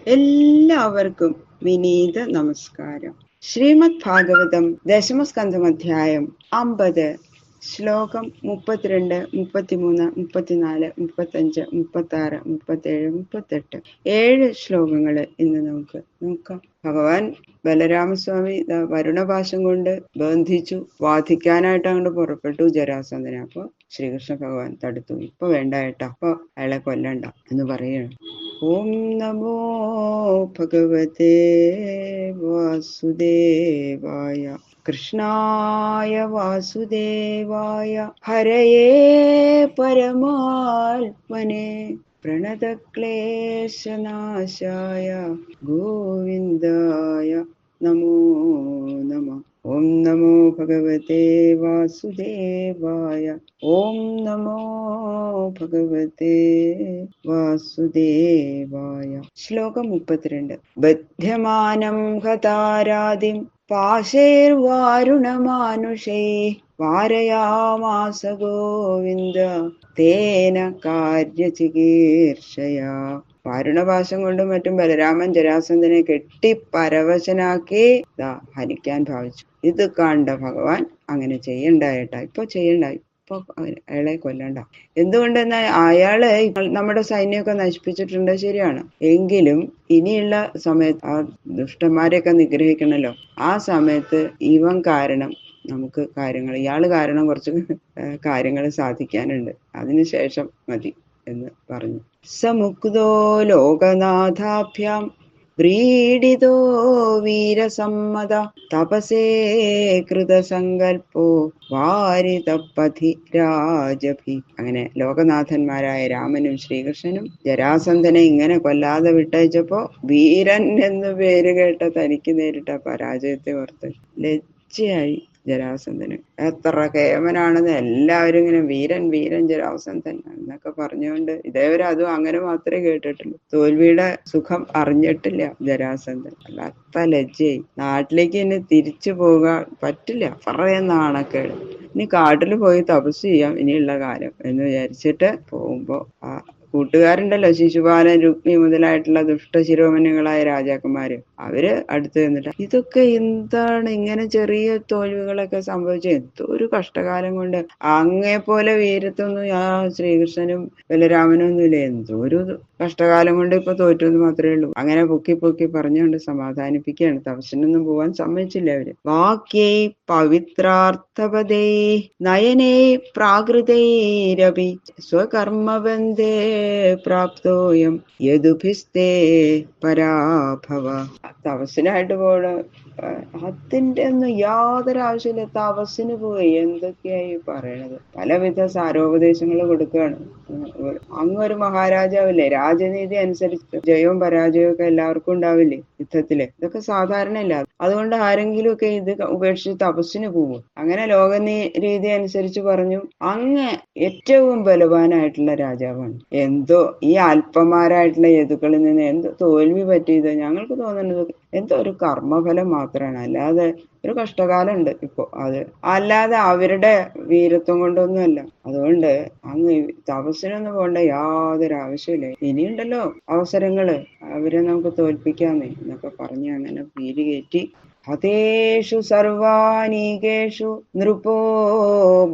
എല്ലാവർക്കും വിനീത നമസ്കാരം. ശ്രീമദ് ഭാഗവതം ദശമസ്കന്ധം അധ്യായം 50 ശ്ലോകം 32, 33, 34, 35, 36, 37, 38 7 ശ്ലോകങ്ങള് ഇന്ന് നമുക്ക് നോക്കാം. ഭഗവാൻ ബലരാമസ്വാമി വരുണപാശം കൊണ്ട് ബന്ധിച്ചു വാധിക്കാനായിട്ട് അങ്ങോട്ട് പുറപ്പെട്ടു ജരാസന്ധനെ. അപ്പൊ ശ്രീകൃഷ്ണ ഭഗവാൻ തടുത്തു. ഇപ്പൊ വേണ്ട ഏട്ടാ, അപ്പൊ അയാളെ കൊല്ലണ്ട എന്ന് പറയുകയാണ്. ഓം നമോ ഭഗവതേ വാസുദേവായ കൃഷ്ണായ വാസുദേവായ ഹരയേ പരമാത്മനെ പ്രണതക്ലേശനാശായ ഗോവിന്ദായ നമോ നമഃ. ഓം നമോ ഭഗവതേ വാസുദേവായ. ഓം നമോ ഭഗവതേ വാസുദേവായ. ശ്ലോകം 32. ബധ്യമാനം ഹതാരാദിം പാശൈർവാരുണമാനുഷൈ വാരയാമാസ ഗോവിന്ദ തേന കാര്യചികീർഷയാ. വാരുണപാശം കൊണ്ടും മറ്റും ബലരാമൻ ജരാസന്ധനെ കെട്ടി പരവശനാക്കി ഹനിക്കാൻ ഭാവിച്ചു. ഇത് കണ്ട ഭഗവാൻ അങ്ങനെ ചെയ്യണ്ടായിട്ടാ, ഇപ്പൊ ചെയ്യണ്ടായി, ഇപ്പൊ അയാളെ കൊല്ലണ്ട. എന്തുകൊണ്ടെന്നാൽ അയാള് നമ്മുടെ സൈന്യമൊക്കെ നശിപ്പിച്ചിട്ടുണ്ട്, ശരിയാണ്. എങ്കിലും ഇനിയുള്ള സമയത്ത് ആ ദുഷ്ടന്മാരെയൊക്കെ നിഗ്രഹിക്കണല്ലോ. ആ സമയത്ത് ഇവൻ കാരണം നമുക്ക് ഇയാള് കാരണം കുറച്ച് കാര്യങ്ങൾ സാധിക്കാനുണ്ട്. അതിനുശേഷം മതി എന്ന് പറഞ്ഞു. സമുക്തോ ലോകനാഥാഭ്യാം വ്രീഡിതോ വീരസമ്മത തപസേ കൃതസങ്കൽപ്പോ വാരിതപഥി രാജഭി. അങ്ങനെ ലോകനാഥന്മാരായ രാമനും ശ്രീകൃഷ്ണനും ജരാസന്ധനെ ഇങ്ങനെ കൊല്ലാതെ വിട്ടയച്ചപ്പോ വീരൻ എന്ന് പേര് കേട്ട തനിക്ക് നേരിട്ട പരാജയത്തെ ഓർത്ത് ലജ്ജയായി ജരാസന്ധന്. എത്ര കേമനാണെന്ന് എല്ലാവരും ഇങ്ങനെ വീരൻ വീരൻ ജരാസന്ധൻ എന്നൊക്കെ പറഞ്ഞുകൊണ്ട് ഇതേവരെ അതും അങ്ങനെ മാത്രമേ കേട്ടിട്ടുള്ളൂ. തോൽവിയുടെ സുഖം അറിഞ്ഞിട്ടില്ല ജരാസന്ധൻ. അല്ലാത്ത ലജ്ജയായി. നാട്ടിലേക്ക് ഇനി തിരിച്ചു പോകാൻ പറ്റില്ല, പറയാൻ നാണക്കേട്. ഇനി കാട്ടിൽ പോയി തപസ് ചെയ്യാം ഇനിയുള്ള കാലം എന്ന് വിചാരിച്ചിട്ട് പോകുമ്പോ ആ കൂട്ടുകാരുണ്ടല്ലോ, ശിശുപാലൻ, രുക്മി മുതലായിട്ടുള്ള ദുഷ്ടശിരോമണികളായ രാജാക്കന്മാര്, അവര് അടുത്ത് നിന്നിട്ട് ഇതൊക്കെ എന്താണ് ഇങ്ങനെ ചെറിയ തോൽവികളൊക്കെ സംഭവിച്ചത്, എന്തോ ഒരു കഷ്ടകാലം കൊണ്ട്. അങ്ങേ പോലെ വീരത്തൊന്നും ആ ശ്രീകൃഷ്ണനും ബലരാമനും ഒന്നുമില്ല, എന്തോ ഒരു കഷ്ടകാലം കൊണ്ട് ഇപ്പൊ തോറ്റെന്ന് മാത്രമേ ഉള്ളൂ. അങ്ങനെ പൊക്കി പൊക്കി പറഞ്ഞുകൊണ്ട് സമാധാനിപ്പിക്കുകയാണ്. തപസ്സിനൊന്നും പോവാൻ സമ്മതിച്ചില്ല അവര്. വാക്യൈ പവിത്രാർത്ഥപദൈ നയനൈ പ്രാകൃതൈരപി സ്വകർമ്മബന്ധേ പ്രാപ്തോയം യദുഭിസ്തേ പരാഭവ. തപസ്സിനായിട്ട് പോണ അതിന്റെ ഒന്നും യാതൊരു ആവശ്യമില്ല. തപസ്സിന് പോയി എന്തൊക്കെയായി പറയണത്. പലവിധ സാരോപദേശങ്ങൾ കൊടുക്കുകയാണ്. അങ്ങൊരു മഹാരാജാവില്ലേ, രാജനീതി അനുസരിച്ച് ജയവും പരാജയവും ഒക്കെ എല്ലാവർക്കും ഉണ്ടാവില്ലേ യുദ്ധത്തില്. ഇതൊക്കെ സാധാരണയല്ല. അതുകൊണ്ട് ആരെങ്കിലും ഒക്കെ ഇത് ഉപേക്ഷിച്ച് തപസ്സിന് പോകും. അങ്ങനെ രീതി അനുസരിച്ച് പറഞ്ഞു, അങ്ങ് ഏറ്റവും ബലവാനായിട്ടുള്ള രാജാവാണ്. എന്തോ ഈ അല്പന്മാരായിട്ടുള്ള യദുക്കളിൽ നിന്ന് എന്തോ തോൽവി പറ്റിയത് ഞങ്ങൾക്ക് തോന്നുന്നത് എന്തോ ഒരു കർമ്മഫലം മാത്രമാണ്, അല്ലാതെ ഒരു കഷ്ടകാലം ഉണ്ട് ഇപ്പൊ. അല്ലാതെ അവരുടെ വീരത്വം കൊണ്ടൊന്നുമല്ല. അതുകൊണ്ട് അങ്ങ് തപസ്സിനൊന്നും പോകേണ്ട യാതൊരു ആവശ്യമില്ല. ഇനിയുണ്ടല്ലോ അവസരങ്ങള്, അവരെ നമുക്ക് തോൽപ്പിക്കാന്നേ എന്നൊക്കെ പറഞ്ഞ് അങ്ങനെ പീരി കയറ്റി. ഹതേഷു സർവാനീകേഷു നൃപോ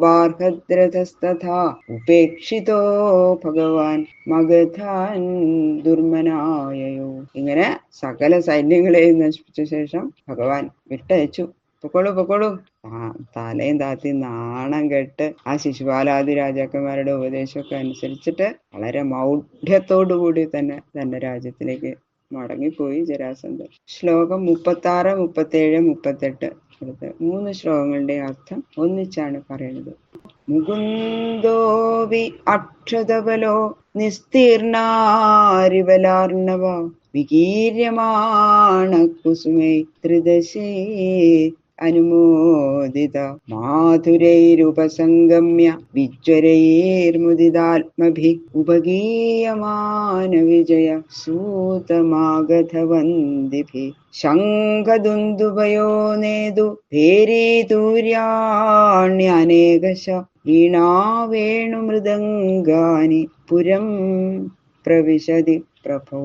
ബാർഹദ്രഥസ്തഥാ ഉപേക്ഷിതോ ഭഗവാൻ മഗധാൻ ദുർമനായയോ. ഇങ്ങനെ സകല സൈന്യങ്ങളെയും നശിപ്പിച്ച ശേഷം ഭഗവാൻ വിട്ടയച്ചു. പൊക്കോളൂ. തലയും താത്തി നാണം കെട്ട് ആ ശിശുപാലാദി രാജാക്കന്മാരുടെ ഉപദേശമൊക്കെ അനുസരിച്ചിട്ട് വളരെ മൗഢ്യത്തോടു കൂടി തന്നെ തന്റെ രാജ്യത്തിലേക്ക് മടങ്ങിപ്പോയി ജരാസന്ധൻ. ശ്ലോകം 36, 37, 38 അടുത്ത് 3 ശ്ലോകങ്ങളുടെ അർത്ഥം ഒന്നിച്ചാണ് പറയുന്നത്. മുകുന്ദോവി അക്ഷതബലോ നിസ്തീർണാരിബലാർണവ വികീര്യമാണ കുസുമൈ ത്രിദശേ അനുമോദിത മാധുരൈരുപസംഗമ്യ വിജ്വരൈർമുദിതാത്മഭി ഉപഗീയമാന വിജയ സൂതമാഗധവന്ദിഭി ശംഖദുന്ദുഭയോ നേതു ധേരീതൂര്യാണ്യനേകശ വീണാവേണുമൃദംഗാനി പുരം പ്രവിശതി പ്രഭോ.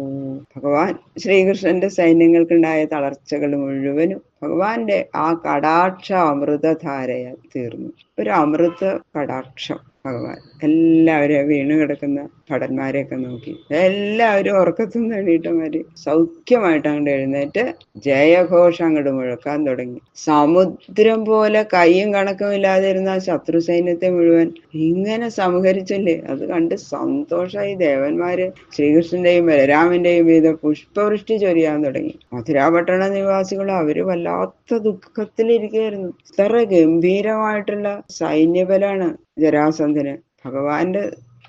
ഭഗവാൻ ശ്രീകൃഷ്ണന്റെ സൈന്യങ്ങൾക്കുണ്ടായ തളർച്ചകൾ മുഴുവനും ഭഗവാന്റെ ആ കടാക്ഷ അമൃതധാരയാൽ തീർന്നു. ഒരു അമൃത കടാക്ഷം. ഭഗവാൻ എല്ലാവരും വീണ് കിടക്കുന്ന ഭടന്മാരെയൊക്കെ നോക്കി എല്ലാവരും ഉറക്കത്തും എണീട്ടമാര് സൗഖ്യമായിട്ട് അങ്ങോട്ട് എഴുന്നേറ്റ് ജയഘോഷം അങ്ങോട്ട് മുഴക്കാൻ തുടങ്ങി. സമുദ്രം പോലെ കയ്യും കണക്കും ഇല്ലാതിരുന്ന ശത്രു സൈന്യത്തെ മുഴുവൻ ഇങ്ങനെ സംഹരിച്ചില്ലേ, അത് കണ്ട് സന്തോഷമായി ദേവന്മാര് ശ്രീകൃഷ്ണന്റെയും ബലരാമന്റെയും മീതെ പുഷ്പവൃഷ്ടി ചൊരിയാൻ തുടങ്ങി. മധുരാപട്ടണ നിവാസികൾ അവര് വല്ലാത്ത ദുഃഖത്തിലിരിക്കുകയായിരുന്നു. ഇത്ര ഗംഭീരമായിട്ടുള്ള സൈന്യബലാണ് ജരാസന്ധന്. ഭഗവാന്റെ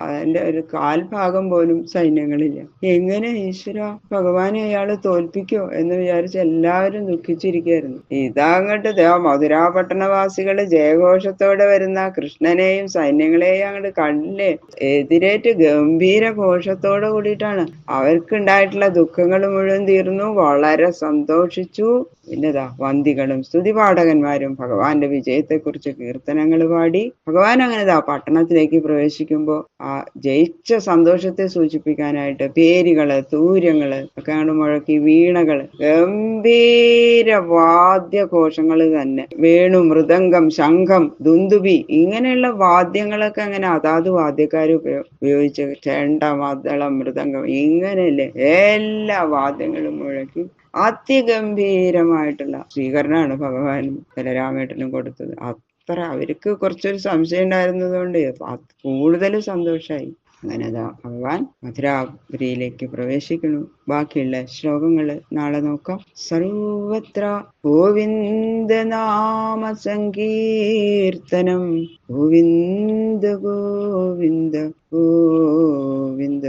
അതിന്റെ ഒരു കാൽഭാഗം പോലും സൈന്യങ്ങളില്ല. എങ്ങനെ ഈശ്വര ഭഗവാനെ അയാള് തോൽപ്പിക്കോ എന്ന് വിചാരിച്ച് എല്ലാവരും ദുഃഖിച്ചിരിക്കുകയായിരുന്നു. ഇതങ്ങോട്ട് മധുരാപട്ടണവാസികള് ജയഘോഷത്തോടെ വരുന്ന കൃഷ്ണനെയും സൈന്യങ്ങളെയും അങ്ങോട്ട് കണ്ടില്ലേ, എതിരേറ്റ് ഗംഭീര ഘോഷത്തോടെ കൂടിയിട്ടാണ്. അവർക്കുണ്ടായിട്ടുള്ള ദുഃഖങ്ങൾ മുഴുവൻ തീർന്നു, വളരെ സന്തോഷിച്ചു. പിന്നെതാ വന്ദികളും സ്തുതിപാഠകന്മാരും ഭഗവാന്റെ വിജയത്തെക്കുറിച്ച് കീർത്തനങ്ങൾ പാടി. ഭഗവാൻ അങ്ങനെതാ പട്ടണത്തിലേക്ക് പ്രവേശിക്കുമ്പോ ആ ജയിച്ച സന്തോഷത്തെ സൂചിപ്പിക്കാനായിട്ട് പേരുകള് തൂര്യങ്ങള് ഒക്കെ അങ്ങോട്ട് മുഴക്കി, വീണകള്, ഗംഭീര വാദ്യഘോഷങ്ങള് തന്നെ, വേണു, മൃദംഗം, ശംഖം, ദുന്ദുബി ഇങ്ങനെയുള്ള വാദ്യങ്ങളൊക്കെ അങ്ങനെ അതാത് വാദ്യക്കാർ ഉപയോഗിച്ച് ചെണ്ട, മദ്ദളം, മൃദംഗം ഇങ്ങനെയല്ലേ എല്ലാ വാദ്യങ്ങളും മുഴക്കി അതിഗംഭീരമായിട്ടുള്ള സ്വീകരണമാണ് ഭഗവാനും ബലരാമേട്ടനും കൊടുത്തത്. അത്ര അവർക്ക് കുറച്ചൊരു സംശയം ഉണ്ടായിരുന്നതുകൊണ്ട് കൂടുതൽ സന്തോഷമായി. അങ്ങനെ ഭഗവാൻ മധുരാപുരിയിലേക്ക് പ്രവേശിക്കുന്നു. ബാക്കിയുള്ള ശ്ലോകങ്ങള് നാളെ നോക്കാം. സർവത്ര ഗോവിന്ദ നാമ സങ്കീർത്തനം, ഗോവിന്ദ ഗോവിന്ദ ഗോവിന്ദ.